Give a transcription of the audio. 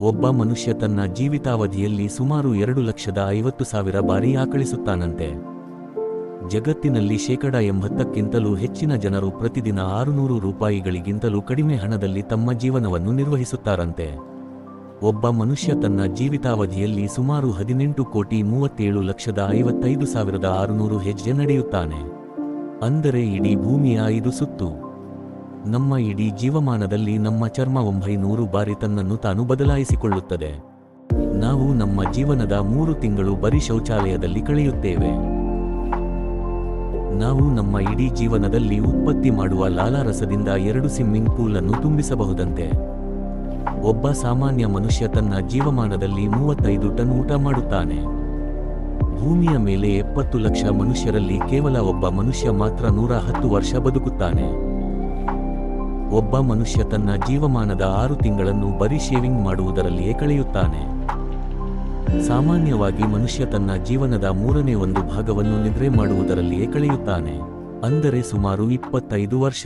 ಒಬ್ಬ ಮನುಷ್ಯ ತನ್ನ ಜೀವಿತಾವಧಿಯಲ್ಲಿ ಸುಮಾರು 2,50,000 ಬಾರಿ ಆಕಳಿಸುತ್ತಾನಂತೆ. ಜಗತ್ತಿನಲ್ಲಿ ಶೇಕಡ 80ಕ್ಕಿಂತಲೂ ಹೆಚ್ಚಿನ ಜನರು ಪ್ರತಿದಿನ 600 ರೂಪಾಯಿಗಳಿಗಿಂತಲೂ ಕಡಿಮೆ ಹಣದಲ್ಲಿ ತಮ್ಮ ಜೀವನವನ್ನು ನಿರ್ವಹಿಸುತ್ತಾರಂತೆ. ಒಬ್ಬ ಮನುಷ್ಯ ತನ್ನ ಜೀವಿತಾವಧಿಯಲ್ಲಿ ಸುಮಾರು 18,37,55,600 ಹೆಜ್ಜೆ ನಡೆಯುತ್ತಾನೆ. ಅಂದರೆ ಇಡೀ ಭೂಮಿಯ 5 ಸುತ್ತು. ನಮ್ಮ ಇಡೀ ಜೀವಮಾನದಲ್ಲಿ ನಮ್ಮ ಚರ್ಮ 900 ಬಾರಿ ತನ್ನನ್ನು ತಾನು ಬದಲಾಯಿಸಿಕೊಳ್ಳುತ್ತದೆ. ನಾವು ನಮ್ಮ ಜೀವನದ 3 ತಿಂಗಳು ಬರೀ ಶೌಚಾಲಯದಲ್ಲಿ ಕಳೆಯುತ್ತೇವೆ. ನಾವು ನಮ್ಮ ಇಡೀ ಜೀವನದಲ್ಲಿ ಉತ್ಪತ್ತಿ ಮಾಡುವ ಲಾಲಾರಸದಿಂದ 2 ಸ್ವಿಮ್ಮಿಂಗ್ ಪೂಲ್ ಅನ್ನು ತುಂಬಿಸಬಹುದಂತೆ. ಒಬ್ಬ ಸಾಮಾನ್ಯ ಮನುಷ್ಯ ತನ್ನ ಜೀವಮಾನದಲ್ಲಿ 35 ಟನ್ ಊಟ ಮಾಡುತ್ತಾನೆ. ಭೂಮಿಯ ಮೇಲೆ 70 ಲಕ್ಷ ಮನುಷ್ಯರಲ್ಲಿ ಕೇವಲ ಒಬ್ಬ ಮನುಷ್ಯ ಮಾತ್ರ 110 ವರ್ಷ ಬದುಕುತ್ತಾನೆ. ಒಬ್ಬ ಮನುಷ್ಯ ತನ್ನ ಜೀವಮಾನದ 6 ತಿಂಗಳನ್ನು ಬರೀ ಶೇವಿಂಗ್ ಮಾಡುವುದರಲ್ಲಿಯೇ ಕಳೆಯುತ್ತಾನೆ. ಸಾಮಾನ್ಯವಾಗಿ ಮನುಷ್ಯ ತನ್ನ ಜೀವನದ 1/3 ಭಾಗವನ್ನು ನಿದ್ರೆ ಮಾಡುವುದರಲ್ಲಿಯೇ ಕಳೆಯುತ್ತಾನೆ. ಅಂದರೆ ಸುಮಾರು 25 ವರ್ಷ.